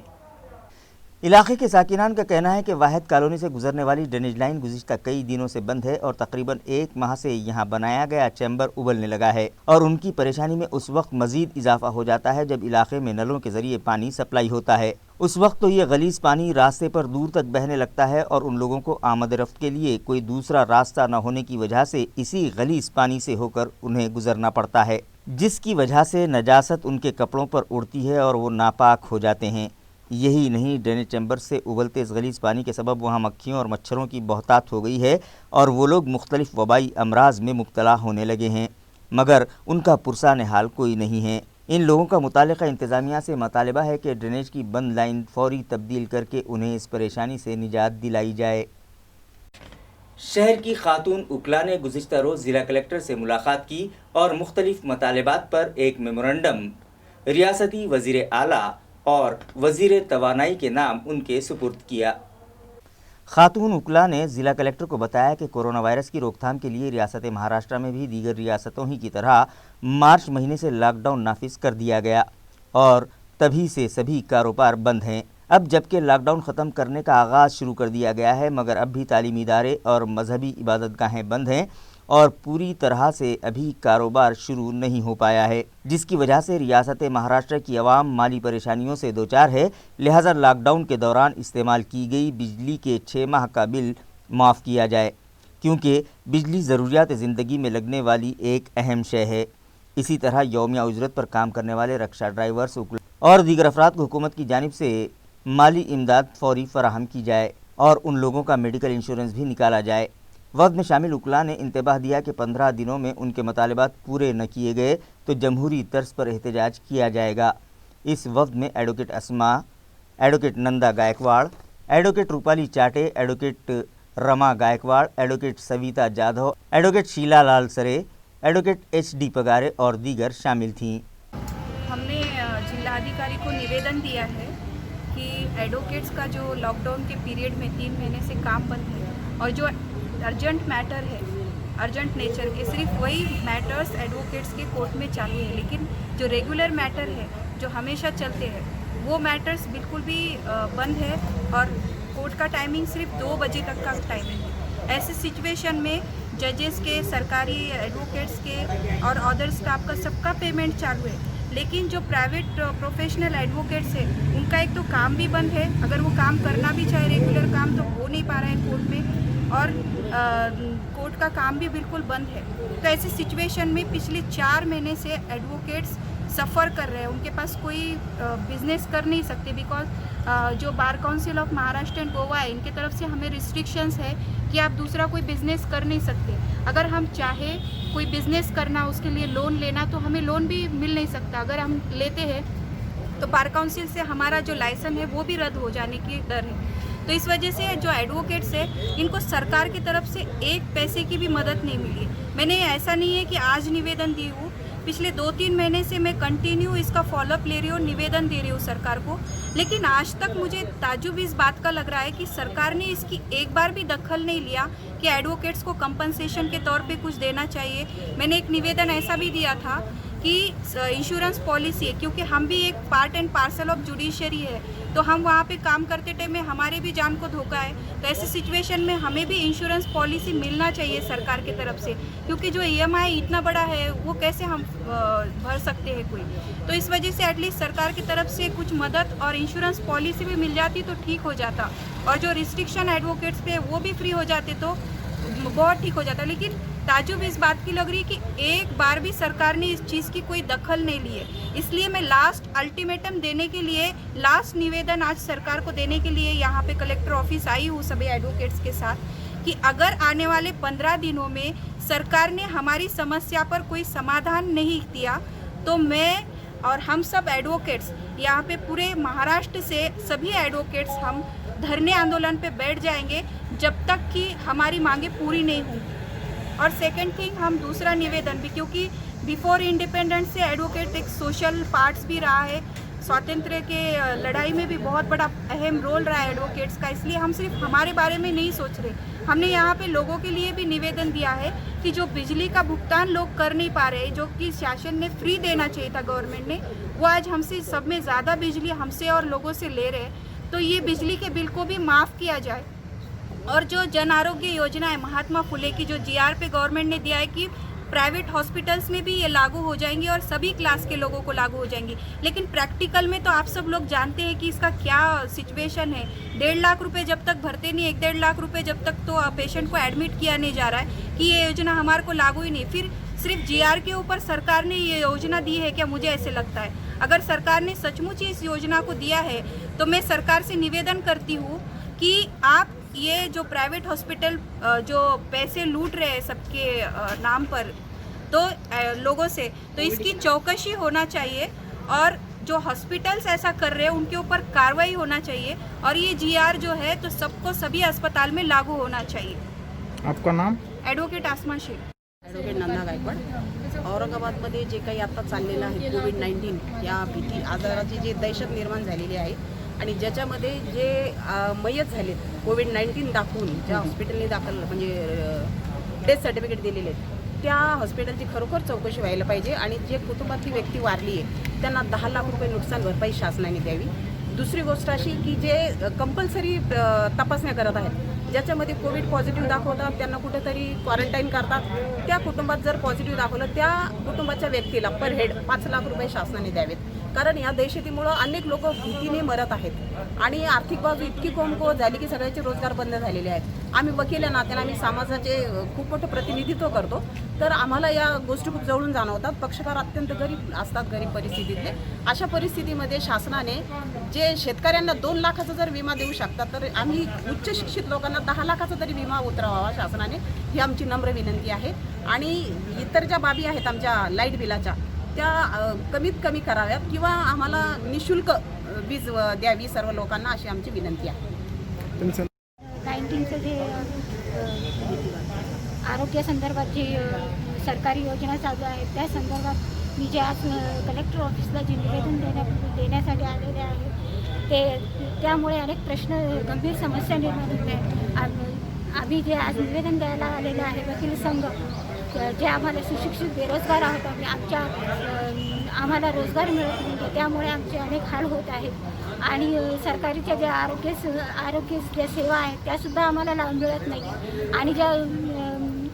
इलाके के साकिनान का कहना है कि वाहिद कॉलोनी से गुजरने वाली ड्रेनेज लाइन गुज़िश्ता कई दिनों से बंद है और तकरीबन 1 माह से यहाँ बनाया गया चैम्बर उबलने लगा है और उनकी परेशानी में उस वक्त मज़ीद इजाफा हो जाता है जब इलाके में नलों के ज़रिए पानी सप्लाई होता है। उस वक्त तो ये गलीज पानी रास्ते पर दूर तक बहने लगता है और उन लोगों को आमद रफ्त के लिए कोई दूसरा रास्ता न होने की वजह से इसी गलीज पानी से होकर उन्हें गुजरना पड़ता है, जिसकी वजह से नजासत उनके कपड़ों पर उड़ती है और वो नापाक हो जाते हैं। यही नहीं, ड्रेनेज चैम्बर से उबलते इस गलीज पानी के सबब वहाँ मक्खियों और मच्छरों की बहुतात हो गई है और वो लोग मुख्तलिफ वबाई अमराज में मुब्तला होने लगे हैं, मगर उनका पुरसान हाल कोई नहीं है। इन लोगों का मुतालिका इंतज़ामिया से मुतालबा है कि ड्रेनेज की बंद लाइन फौरी तब्दील करके उन्हें इस परेशानी से निजात दिलाई जाए। शहर की खातून उकला ने गुज़िश्ता रोज़ ज़िला कलेक्टर से मुलाकात की और मुख्तलिफ मतालबात पर एक मेमोरेंडम रियासती वज़ीर आला और वज़ीर तवानाई के नाम उनके सुपुर्द किया। खातून उकला ने ज़िला कलेक्टर को बताया कि कोरोना वायरस की रोकथाम के लिए रियासत महाराष्ट्र में भी दीगर रियासतों ही की तरह मार्च महीने से लॉकडाउन नाफिज कर दिया गया और तभी से सभी कारोबार बंद हैं। अब जबकि लॉकडाउन ख़त्म करने का आगाज़ शुरू कर दिया गया है, मगर अब भी तालीमी इदारे और मजहबी इबादतगाहें बंद हैं और पूरी तरह से अभी कारोबार शुरू नहीं हो पाया है, जिसकी वजह से रियासत महाराष्ट्र की आवाम माली परेशानियों से दो चार है। लिहाजा लॉकडाउन के दौरान इस्तेमाल की गई बिजली के 6 माह का बिल माफ़ किया जाए, क्योंकि बिजली ज़रूरियात ज़िंदगी में लगने वाली एक अहम शय है। इसी तरह यौमिया उजरत पर काम करने वाले रक्षा ड्राइवर्स और दीगर अफराद को हुकूमत की जानिब से माली इमदाद फौरी फराहम की जाए और उन लोगों का मेडिकल इंश्योरेंस भी निकाला जाए। वक्त में शामिल उकला ने इंतबाह दिया कि 15 दिनों में उनके मुतालबात पूरे न किए गए तो जमहूरी तर्ज पर एहतजाज किया जाएगा। इस वफ्द में advocate Asma, advocate Nanda Gaikwad, advocate Rupali Chate, advocate Rama Gaikwad, advocate Savita Jadhav, advocate Sheela Lal Sare, advocate HD Pagare और दीगर शामिल थीं। हमने जिलाधिकारी को निवेदन दिया है कि एडवोकेट्स का जो लॉकडाउन के पीरियड में 3 महीने से काम बंद है और जो अर्जेंट मैटर है, अर्जेंट नेचर के, सिर्फ वही मैटर्स एडवोकेट्स के कोर्ट में चालू है, लेकिन जो रेगुलर मैटर है जो हमेशा चलते हैं वो मैटर्स बिल्कुल भी बंद है और कोर्ट का टाइमिंग सिर्फ 2 बजे तक का टाइमिंग है। ऐसे सिचुएशन में जजेस के, सरकारी एडवोकेट्स के और अदर स्टाफ का सबका पेमेंट चालू है, लेकिन जो प्राइवेट प्रोफेशनल एडवोकेट्स है उनका एक तो काम भी बंद है, अगर वो काम करना भी चाहे रेगुलर काम तो हो नहीं पा रहा है कोर्ट में, और कोर्ट का काम भी बिल्कुल बंद है। तो ऐसी सिचुएशन में पिछले 4 महीने से एडवोकेट्स सफ़र कर रहे हैं, उनके पास कोई बिजनेस कर नहीं सकते, बिकॉज जो bar council of Maharashtra end Goa है इनके तरफ से हमें रिस्ट्रिक्शंस है कि आप दूसरा कोई बिज़नेस कर नहीं सकते। अगर हम चाहे कोई बिज़नेस करना, उसके लिए लोन लेना, तो हमें लोन भी मिल नहीं सकता। अगर हम लेते हैं तो बार काउंसिल से हमारा जो लाइसेंस है वो भी रद्द हो जाने की डर है। तो इस वजह से जो एडवोकेट्स है इनको सरकार की तरफ से एक पैसे की भी मदद नहीं मिली है। मैंने ऐसा नहीं है कि आज निवेदन दी हूँ, पिछले 2-3 महीने से मैं कंटिन्यू इसका फॉलोअप ले रही हूँ, निवेदन दे रही हूँ सरकार को, लेकिन आज तक मुझे ताज्जुब इस बात का लग रहा है कि सरकार ने इसकी एक बार भी दखल नहीं लिया कि एडवोकेट्स को कंपनसेशन के तौर पे कुछ देना चाहिए। मैंने एक निवेदन ऐसा भी दिया था कि इंश्योरेंस पॉलिसी है, क्योंकि हम भी एक part end parcel of judiciary है, तो हम वहाँ पे काम करते टाइम में हमारे भी जान को धोखा है। तो ऐसी सिचुएशन में हमें भी इंश्योरेंस पॉलिसी मिलना चाहिए सरकार की तरफ से, क्योंकि जो EMI इतना बड़ा है वो कैसे हम भर सकते हैं कोई। तो इस वजह से एटलीस्ट सरकार की तरफ से कुछ मदद और इंश्योरेंस पॉलिसी भी मिल जाती तो ठीक हो जाता, और जो रिस्ट्रिक्शन एडवोकेट्स पे वो भी फ्री हो जाते तो बहुत ठीक हो जाता। लेकिन ताज्जुब इस बात की लग रही है कि एक बार भी सरकार ने इस चीज़ की कोई दखल नहीं ली है। इसलिए मैं लास्ट अल्टीमेटम देने के लिए, लास्ट निवेदन आज सरकार को देने के लिए यहाँ पे कलेक्टर ऑफिस आई हूँ सभी एडवोकेट्स के साथ, कि अगर आने वाले 15 दिनों में सरकार ने हमारी समस्या पर कोई समाधान नहीं दिया तो मैं और हम सब एडवोकेट्स यहाँ पे पूरे महाराष्ट्र से सभी एडवोकेट्स हम धरने आंदोलन पे बैठ जाएंगे जब तक कि हमारी मांगे पूरी नहीं हों। और सेकंड थिंग, हम दूसरा निवेदन भी, क्योंकि बिफोर इंडिपेंडेंस से एडवोकेट एक सोशल पार्ट्स भी रहा है, स्वातंत्र्य के लड़ाई में भी बहुत बड़ा अहम रोल रहा है एडवोकेट्स का, इसलिए हम सिर्फ हमारे बारे में नहीं सोच रहे। हमने यहाँ पे लोगों के लिए भी निवेदन दिया है कि जो बिजली का भुगतान लोग कर नहीं पा रहे, जो कि शासन ने फ्री देना चाहिए था गवर्नमेंट ने, वो आज हमसे सब में ज़्यादा बिजली हमसे और लोगों से ले रहे हैं, तो ये बिजली के बिल को भी माफ़ किया जाए। और जो जन आरोग्य योजना है महात्मा फुले की, जो GR पे गवर्नमेंट ने दिया है कि प्राइवेट हॉस्पिटल्स में भी ये लागू हो जाएंगी और सभी क्लास के लोगों को लागू हो जाएंगी, लेकिन प्रैक्टिकल में तो आप सब लोग जानते हैं कि इसका क्या सिचुएशन है। 1.5 लाख रुपए जब तक भरते नहीं, 1-1.5 लाख रुपए जब तक तो पेशेंट को एडमिट किया नहीं जा रहा है कि ये योजना हमारे को लागू ही नहीं। फिर सिर्फ GR के ऊपर सरकार ने ये योजना दी है क्या? मुझे ऐसे लगता है अगर सरकार ने सचमुच इस योजना को दिया है तो मैं सरकार से निवेदन करती हूँ कि आप ये जो प्राइवेट हॉस्पिटल जो पैसे लूट रहे हैं सबके नाम पर तो लोगों से, तो इसकी चौकसी होना चाहिए और जो हॉस्पिटल्स ऐसा कर रहे हैं उनके ऊपर कार्रवाई होना चाहिए, और ये GR जो है तो सबको सभी अस्पताल में लागू होना चाहिए। आपका नाम? ॲडव्होकेट आसमा शेख. ॲडव्होकेट नंदा गायकवाड. औरंगाबादमध्ये जे काही आता चाललेलं आहे कोविड-19 या भीती आजाराची जी दहशत निर्माण झालेली आहे आणि ज्याच्यामध्ये जे मयत झालेत कोविड-19 दाखवून ज्या हॉस्पिटलने दाखल म्हणजे डेथ सर्टिफिकेट दिलेले आहेत त्या हॉस्पिटलची खरोखर चौकशी व्हायला पाहिजे आणि जे कुटुंबातली व्यक्ती वारली आहे त्यांना 10 लाख रुपये नुकसान भरपाई शासनाने द्यावी. दुसरी गोष्ट अशी की जे कंपल्सरी तपासण्या करत आहेत ज्याच्यामध्ये कोविड पॉझिटिव्ह दाखवतात त्यांना कुठेतरी क्वारंटाईन करतात, त्या कुटुंबात जर पॉझिटिव्ह दाखवलं त्या कुटुंबाच्या व्यक्तीला पर हेड 5 लाख रुपये शासनाने द्यावेत. कारण या दहशतीमुळं अनेक लोक भीतीने मरत आहेत आणि आर्थिक बाजू इतकी कोमकोम झाली की सगळ्याचे रोजगार बंद झालेले आहेत. आम्ही वकील या नात्याने आम्ही समाजाचे खूप मोठं प्रतिनिधित्व करतो, तर आम्हाला या गोष्टी खूप जवळून जाणवतात. पक्षकार अत्यंत गरीब असतात, गरीब परिस्थितीतले. अशा परिस्थितीमध्ये शासनाने जे शेतकऱ्यांना 2 लाखाचा जर विमा देऊ शकतात तर आम्ही उच्च शिक्षित लोकांना 10 लाखाचा तरी विमा उतरवावा शासनाने, ही आमची नम्र विनंती आहे. आणि इतर ज्या बाबी आहेत आमच्या लाईट बिलाच्या त्या कमीत कमी कराव्यात किंवा आम्हाला निशुल्क वीज द्यावी सर्व लोकांना, अशी आमची विनंती आहे. 19चं जे आरोग्यासंदर्भात जे सरकारी योजना चालू आहेत त्या संदर्भात मी जे आज कलेक्टर ऑफिसला जे निवेदन देण्यासाठी आलेले आहे त्यामुळे अनेक प्रश्न, गंभीर समस्या निर्माण होत आहेत. आम्ही जे आज निवेदन द्यायला आलेले आहे वकील संघ, जे आम्हाला सुशिक्षित बेरोजगार आहोत, आम्हाला रोजगार मिळत नाही, त्यामुळे आमचे अनेक हाल होत आहेत आणि सरकारीच्या ज्या आरोग्य ज्या सेवा आहेत त्यासुद्धा आम्हाला लाभ मिळत नाही आणि ज्या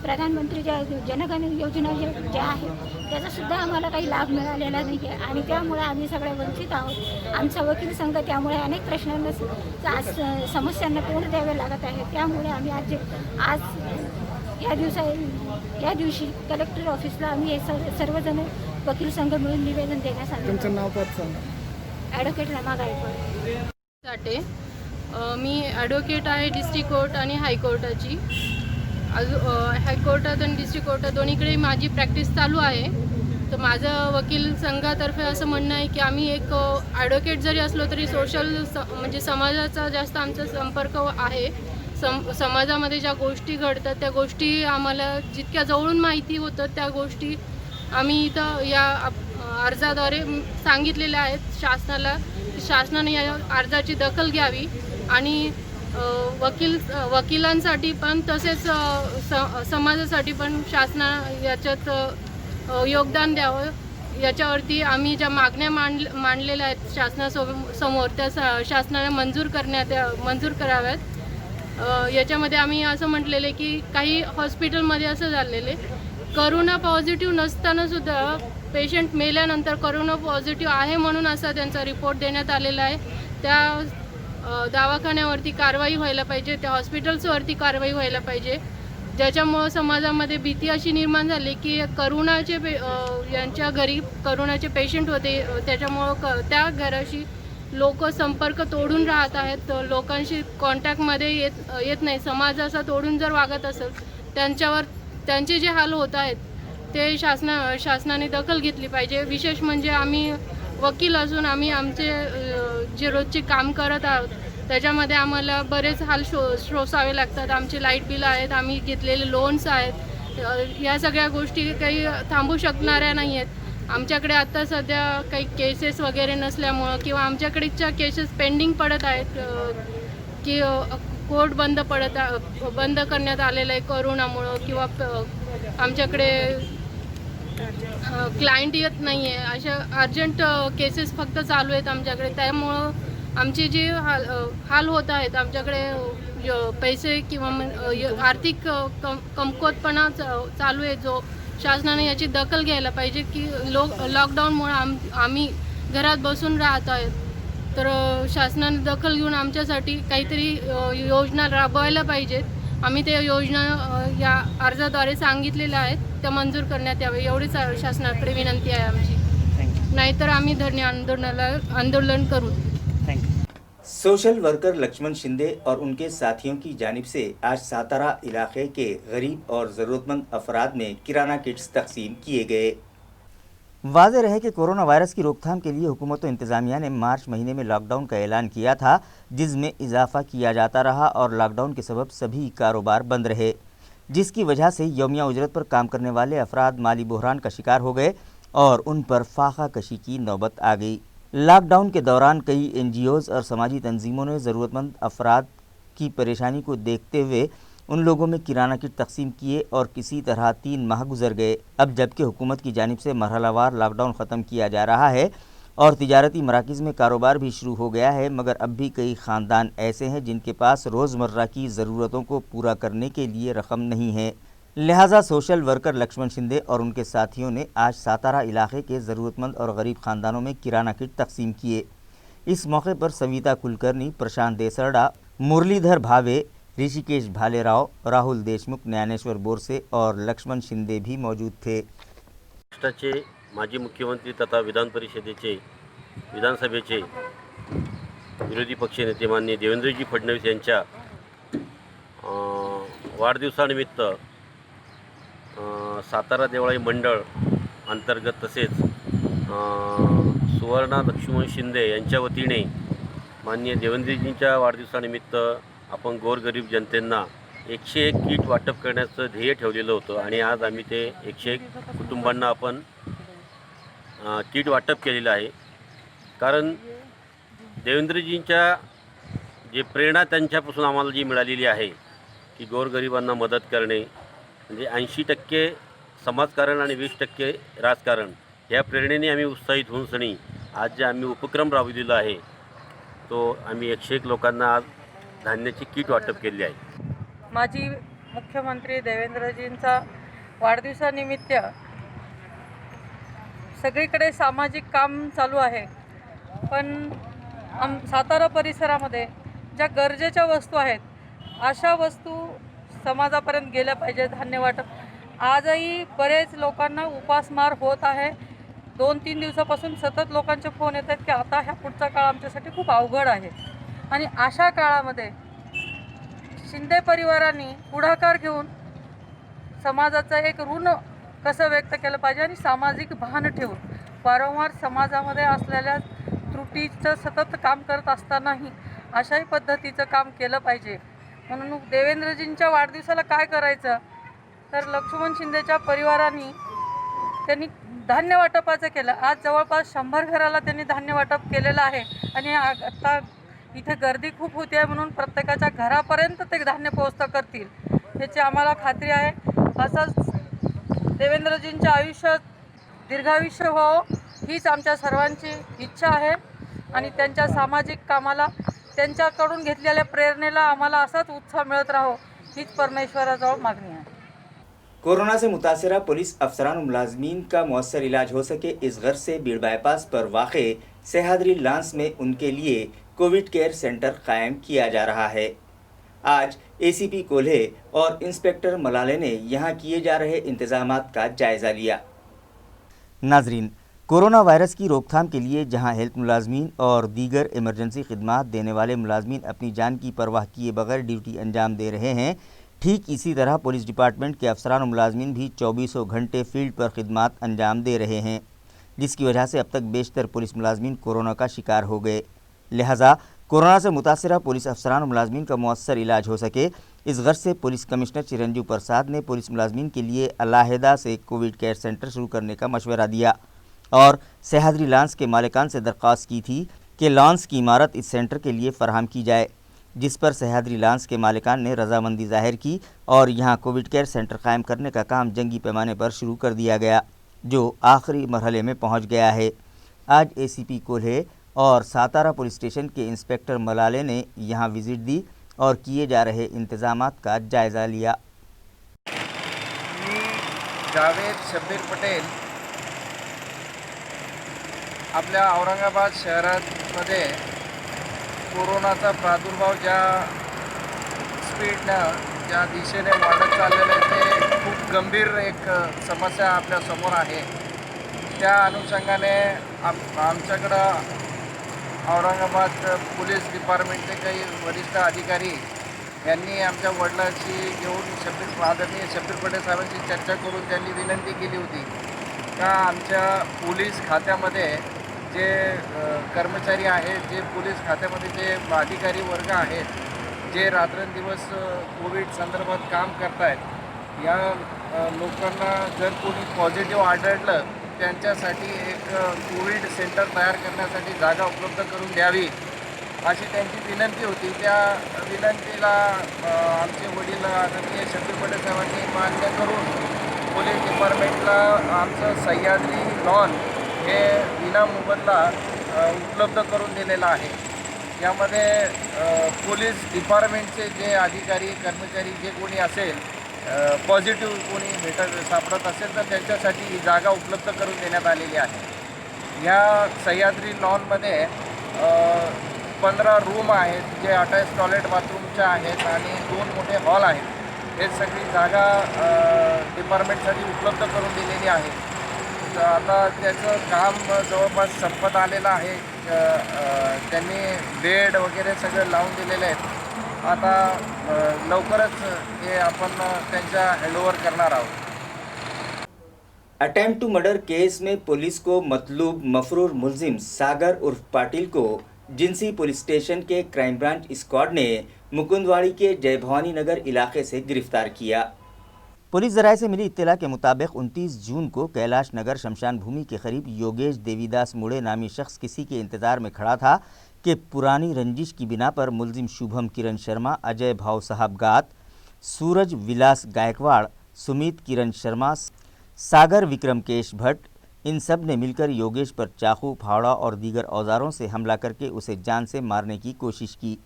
प्रधानमंत्री ज्या जनगण योजना ज्या आहेत त्याचासुद्धा आम्हाला काही लाभ मिळालेला नाही आहे आणि त्यामुळे आम्ही सगळे वंचित आहोत. आमचा वकील संघ त्यामुळे अनेक प्रश्नांना समस्यांना तोंड द्यावे लागत आहे. त्यामुळे आम्ही आज या दिवशी कलेक्टर ऑफिसला आम्ही हे सर्वजण वकील संघ मिळून निवेदन देण्यास आले. तुमचं नाव पद सांगा. ॲडव्होकेट रमा गायकवाड. साठे, मी ॲडव्होकेट आहे डिस्ट्रिक्ट कोर्ट आणि हायकोर्टाची. हायकोर्टात आणि डिस्ट्रिक्ट कोर्टात दोन्हीकडे माझी प्रॅक्टिस चालू आहे. तर माझं वकील संघातर्फे असं म्हणणं आहे की आम्ही एक ॲडव्होकेट जरी असलो तरी सोशल म्हणजे समाजाचा जास्त आमचा संपर्क आहे. समाजामध्ये ज्या गोष्टी घडतात त्या गोष्टी आम्हाला जितक्या जवळून माहिती होतं त्या गोष्टी आम्ही इथं या अर्जाद्वारे सांगितलेल्या आहेत शासनाला. शासनाने या अर्जाची दखल घ्यावी आणि वकिलांसाठी पण तसेच समाजासाठी पण शासना याच्यात योगदान द्यावं. याच्यावरती आम्ही ज्या मागण्या मांडलेल्या आहेत शासनासमोर त्या शासनाने मंजूर कराव्यात. याच्यामध्ये आम्ही असं म्हटलेले की काही हॉस्पिटलमध्ये असं झालेले करोना पॉझिटिव्ह नसतानासुद्धा पेशंट मेल्यानंतर करोना पॉझिटिव्ह आहे म्हणून असा त्यांचा रिपोर्ट देण्यात आलेला आहे. त्या दवाखान्यावरती कारवाई व्हायला पाहिजे, त्या हॉस्पिटल्सवरती कारवाई व्हायला पाहिजे, ज्याच्यामुळं समाजामध्ये भीती अशी निर्माण झाली की यांच्या घरी करोनाचे पेशंट होते, त्याच्यामुळं त्या घराशी लोक संपर्क तोडून राहत आहेत, लोकांशी कॉन्टॅक्टमध्ये येत नाही. समाज असा तोडून जर वागत असेल त्यांचे जे हाल होत आहेत ते शासनाने दखल घेतली पाहिजे. विशेष म्हणजे आम्ही वकील असून आम्ही आमचे जे रोजचे काम करत आहोत त्याच्यामध्ये आम्हाला बरेच हाल सोसावे लागतात. आमचे लाईट बिल आहेत, आम्ही घेतलेले लोन्स आहेत, या सगळ्या गोष्टी काही थांबू शकणाऱ्या नाही आहेत. आमच्याकडे आत्ता सध्या काही केसेस वगैरे नसल्यामुळं किंवा आमच्याकडेच्या केसेस पेंडिंग पडत आहेत की कोर्ट बंद करण्यात आलेलं आहे करोनामुळं किंवा आमच्याकडे क्लायंट येत नाही आहे, अशा अर्जंट केसेस फक्त चालू आहेत आमच्याकडे. त्यामुळं आमचे जे हाल होत आहेत, आमच्याकडे पैसे किंवा आर्थिक कमकुवतपणा चालू आहे, जो शासनाने याची दखल घ्यायला पाहिजे की लॉकडाऊनमुळे आम्ही घरात बसून राहत आहेत. तर शासनाने दखल घेऊन आमच्यासाठी काहीतरी योजना राबवायला पाहिजेत. आम्ही त्या योजना या अर्जाद्वारे सांगितलेल्या आहेत, त्या मंजूर करण्यात यावे एवढीच शासनाकडे विनंती आहे आमची. नाहीतर आम्ही धरणे आंदोलन करू. सोशल वर्कर लक्ष्मण शिंदे और उनके साथियों की जानिब से आज सातारा इलाके के गरीब और ज़रूरतमंद अफराद में किराना किट्स तकसीम किए गए। वाज़ेह रहे कि कोरोना वायरस की रोकथाम के लिए हुकूमत व इंतज़ामिया ने मार्च महीने में लॉकडाउन का ऐलान किया था, जिसमें इजाफा किया जाता रहा और लॉकडाउन के सबब सभी कारोबार बंद रहे, जिसकी वजह से यौमिया उजरत पर काम करने वाले अफराद माली बहरान का शिकार हो गए और उन पर फाका कशी की नौबत आ गई। लॉकडाउन के दौरान कई NGOs और समाजी तंजीमों ने ज़रूरतमंद अफराद की परेशानी को देखते हुए उन लोगों में किराना किट तकसीम किए और किसी तरह 3 माह गुजर गए। अब जबकि हुकूमत की जानिब से मरहलावार लॉकडाउन ख़त्म किया जा रहा है और तिजारती मराकज़ में कारोबार भी शुरू हो गया है, मगर अब भी कई ख़ानदान ऐसे हैं जिनके पास रोज़मर्रा की ज़रूरतों को पूरा करने के लिए रकम नहीं है। लिहाजा सोशल वर्कर लक्ष्मण शिंदे और उनके साथियों ने आज सातारा इलाके के ज़रूरतमंद और गरीब ख़ानदानों में किराना किट तकसीम किए। इस मौके पर सविता कुलकर्णी, प्रशांत देसरडा, मुरलीधर भावे, ऋषिकेश भालेराव, राहुल देशमुख, ज्ञानेश्वर बोरसे और लक्ष्मण शिंदे भी मौजूद थे। महाराष्ट्राचे माजी मुख्यमंत्री तथा विधान परिषदेचे विधानसभेचे विरोधी पक्षनेते माननीय देवेंद्रजी फडणवीस यांच्या वाढदिवसानिमित्त सातारा देवळाई मंडळ अंतर्गत तसेच सुवर्णा लक्ष्मण शिंदे यांच्या वतीने माननीय देवेंद्रजींच्या वाढदिवसानिमित्त आपण गोरगरीब जनतेंना 101 किट वाटप करण्याचं ध्येय ठेवलेलं होतं आणि आज आम्ही ते 101 कुटुंबांना आपण किट वाटप केलेलं आहे. कारण देवेंद्रजींच्या जे प्रेरणा त्यांच्यापासून आम्हाला जी मिळालेली आहे की गोरगरिबांना मदत करणे म्हणजे 80% समाजकारण आणि 20% राजकारण या प्रेरणेने आम्ही उत्साहित होऊन सणी आज जे आम्ही उपक्रम राबविलेला आहे तो आम्ही 101 लोकांना आज धान्याची किट वाटप केली आहे. माजी मुख्यमंत्री देवेंद्रजींचा वाढदिवसानिमित्त सगळीकडे सामाजिक काम चालू आहे, पण सातारा परिसरामध्ये ज्या गरजेच्या वस्तू आहेत अशा वस्तू समाजापर्यंत गेल्या पाहिजे. धान्य वाटप आजही बरेच लोकांना उपासमार होत आहे. 2-3 दिवसापासून सतत लोकांचे फोन येत आहेत की आता ह्या पुढचा काळ आमच्यासाठी खूप अवघड आहे. आणि अशा काळामध्ये शिंदे परिवारांनी पुढाकार घेऊन समाजाचं एक ऋण कसं व्यक्त केलं पाहिजे आणि सामाजिक भान ठेवून वारंवार समाजामध्ये असलेल्या त्रुटीचं सतत काम करत असतानाही अशाही पद्धतीचं काम केलं पाहिजे. म्हणून देवेंद्रजींच्या वाढदिवसाला काय करायचं तर लक्ष्मण शिंदेच्या परिवारांनी त्यांनी धान्य वाटपाचं केलं. आज जवळपास 100 घराला त्यांनी धान्य वाटप केलेलं आहे आणि आता इथे गर्दी खूप होती आहे म्हणून प्रत्येकाच्या घरापर्यंत ते धान्य पोहोचता करतील याची आम्हाला खात्री आहे. असंच देवेंद्रजींच्या आयुष्यात दीर्घायुष्य व्हावं हीच आमच्या सर्वांची इच्छा आहे आणि त्यांच्या सामाजिक कामाला त्यांच्याकडून घेतलेल्या प्रेरणेला आम्हाला असाच उत्साह मिळत राहो हीच परमेश्वराजवळ मागणी आहे. कोरोना से मुतासरा पुलिस अफसरान और मुलाजमीन का मौसर इलाज हो सके इस गर्ज से बीड़ बाईपास पर वाक़े सह्याद्री लॉन्स में उनके लिए कोविड केयर सेंटर कायम किया जा रहा है. आज एसीपी कोल्हे और इंस्पेक्टर मलाले ने यहाँ किए जा रहे इंतजामात का जायज़ा लिया. नाजरीन, कोरोना वायरस की रोकथाम के लिए जहां हेल्थ मुलाजमीन और दीगर इमरजेंसी खिदमात देने वाले मुलाजमीन अपनी जान की परवाह किए बगैर ड्यूटी अंजाम दे रहे हैं, ठीक इसी तरह पुलिस डिपार्टमेंट के अफसरान और मुलाजमीन भी 24 घंटे फील्ड पर खिदमात अंजाम दे रहे हैं, जिसकी वजह से अब तक बेशतर पुलिस मुलाजमीन कोरोना का शिकार हो गए. लिहाजा कोरोना से मुतासरा पुलिस अफसरान और मुलाजमीन का मौसर इलाज हो सके इस गर्ज से पुलिस कमिश्नर चिरंजीव प्रसाद ने पुलिस मुलाजमीन के लिए अलाहिदा से कोविड केयर सेंटर शुरू करने का मशवरा दिया और सह्याद्री लॉन्स के मालिकान से दरख्वास्त की थी कि लॉन्स की इमारत इस सेंटर के लिए फ़राहम की जाए, जिस पर सह्याद्री लॉन्स के मालिकान ने रजामंदी जाहिर की और यहाँ कोविड केयर सेंटर कायम करने का काम जंगी पैमाने पर शुरू कर दिया गया, जो आखिरी मरहले में पहुँच गया है. आज एसीपी कोल्हे और सातारा पुलिस स्टेशन के इंस्पेक्टर मलाले ने यहाँ विजिट दी और किए जा रहे इंतजामात का जायज़ा लिया. मी जावेद शब्बीर पटेल आपल्या औरंगाबाद शहरामध्ये कोरोनाचा प्रादुर्भाव ज्या स्पीडनं ज्या दिशेने वाढत चाललेलं आहे ते खूप गंभीर एक समस्या आपल्यासमोर आहे. त्या अनुषंगाने आमच्याकडं औरंगाबाद पोलीस डिपार्टमेंटचे काही वरिष्ठ अधिकारी यांनी आमच्या वडिलांशी घेऊन आदरणीय शब्बीर पटेल साहेबांशी चर्चा करून त्यांनी विनंती केली होती का आमच्या पोलीस खात्यामध्ये जे कर्मचारी आहेत, जे पोलीस खात्यामध्ये जे अधिकारी वर्ग आहेत, जे रात्रंदिवस कोविड संदर्भात काम करत आहेत, या लोकांना जर कोणी पॉझिटिव्ह आढळलं त्यांच्यासाठी एक कोविड सेंटर तयार करण्यासाठी जागा उपलब्ध करून द्यावी अशी त्यांची विनंती होती. त्या विनंतीला आमचे वडील आदरणीय शब्बीर पटेल साहेबांनी मान्य करून पोलीस डिपार्टमेंटला आमचं सह्याद्री लॉन हे विनामोबदला उपलब्ध करून दिलेलं आहे. यामध्ये पोलीस डिपार्टमेंटचे जे अधिकारी कर्मचारी जे कोणी असेल पॉझिटिव्ह कोणी सापडत असेल तर त्यांच्यासाठी ही जागा उपलब्ध करून देण्यात आलेली आहे. या सह्याद्री लॉनमध्ये 15 रूम आहेत जे अटॅच टॉयलेट बाथरूमच्या आहेत आणि 2 मोठे हॉल आहेत. हे सगळी जागा डिपार्टमेंटसाठी उपलब्ध करून दिलेली आहे. तर आता त्याचं काम जवळपास संपत आलेलं आहे. त्यांनी बेड वगैरे सगळं लावून दिलेले आहेत. आता लवकरच हे आपण त्यांच्या हँडओव्हर करणार आहोत. अटेम्प्ट टू मर्डर केस में पुलिस को मतलूब मफरूर मुलजिम सागर उर्फ पाटिल को जिंसी पुलिस स्टेशन के क्राइम ब्रांच स्क्वाड ने मुकुंदवाड़ी के जय भवानी नगर इलाके से गिरफ्तार किया। पुलिस जराये से मिली इत्तला के मुताबिक 29 जून को कैलाश नगर शमशान भूमि के करीब योगेश देवीदास मुड़े नामी शख्स किसी के इंतजार में खड़ा था कि पुरानी रंजिश की बिना पर मुलजिम शुभम किरण शर्मा, अजय भाव साहब गात, सूरज विलास गायकवाड़, सुमित किरण शर्मा, सागर विक्रम केश भट्ट, इन सब ने मिलकर योगेश पर चाकू, फावड़ा और दीगर औजारों से हमला करके उसे जान से मारने की कोशिश की।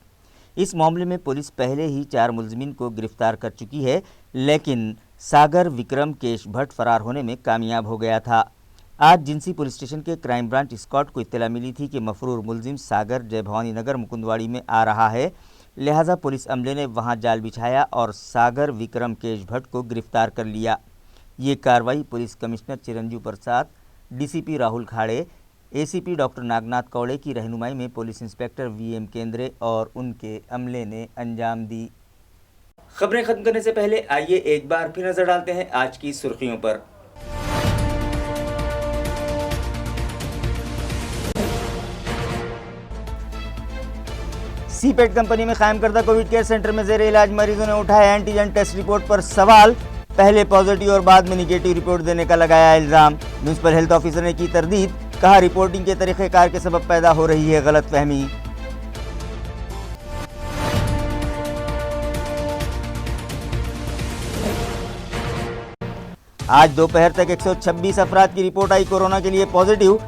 इस मामले में पुलिस पहले ही 4 मुलजिमीन को गिरफ्तार कर चुकी है, लेकिन सागर विक्रम केश भट्ट फरार होने में कामयाब हो गया था। आज जिंसी पुलिस स्टेशन के क्राइम ब्रांच स्क्वाड को इत्तला मिली थी कि मफरूर मुलजिम सागर जय भवानी नगर मुकुंदवाड़ी में आ रहा है, लिहाजा पुलिस अमले ने वहां जाल बिछाया और सागर विक्रम केश भट्ट को गिरफ्तार कर लिया। ये कार्रवाई police commissioner Chiranjeev Prasad, DCP Rahul खाड़े, एसीपी डॉक्टर नागनाथ कौड़े की रहनुमाई में पुलिस इंस्पेक्टर वीएम केंद्रे और उनके अमले ने अंजाम दी। खबरें खत्म करने से पहले आइए एक बार फिर नजर डालते हैं आज की सुर्खियों पर। सीपेट कंपनी में कायम करदा कोविड केयर सेंटर में जेर इलाज मरीजों ने उठाया एंटीजन टेस्ट रिपोर्ट पर सवाल। पहले पॉजिटिव और बाद में निगेटिव रिपोर्ट देने का लगाया इल्जाम। म्युनिसिपल हेल्थ ऑफिसर ने की तरदीद, कहा रिपोर्टिंग के तरीक़ेकार के सबब पैदा हो रही है गलतफहमी। आज दोपहर तक 126 अफराद की रिपोर्ट आई कोरोना के लिए पॉजिटिव।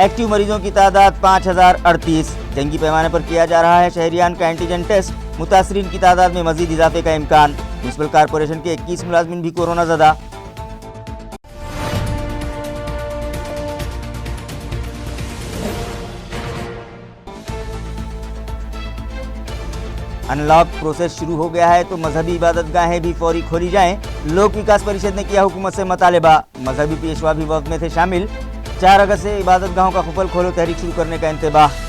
एक्टिव मरीजों की तादाद 5038। जंगी पैमाने पर किया जा रहा है शहरियान का एंटीजन टेस्ट, मुतासरीन की तादाद में मजीद इजाफे का इम्कान। म्युनिसिपल कॉरपोरेशन के 21 मुलाजमीन भी कोरोना ज़दा। अनलॉक प्रोसेस शुरू हो गया है तो मजहबी इबादतगाहें भी फौरी खोली जाएं। लोक विकास परिषद ने किया हुकूमत से मुतालबा। मजहबी पेशवा भी वक्त में थे शामिल। 4 अगस्त से इबादतगाहों का खुफल खोलो तहरीक शुरू करने का इंतबाह।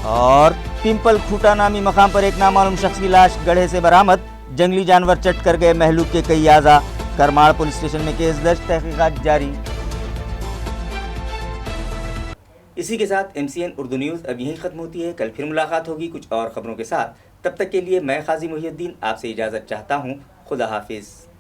और पिंपल खूटा नामी मकाम पर एक नामालूम शख्स की लाश गड्ढे से बरामद। जंगली जानवर चट कर गए महलूक के कई आज़ा। करमाड़ पुलिस स्टेशन में केस दर्ज, तहकीकात जारी। इसी के साथ MCN उर्दू न्यूज़ अब यहीं ख़त्म होती है। कल फिर मुलाकात होगी कुछ और ख़बरों के साथ। तब तक के लिए मैं काजी मुहियुद्दीन आपसे इजाज़त चाहता हूँ। खुदा हाफिज़।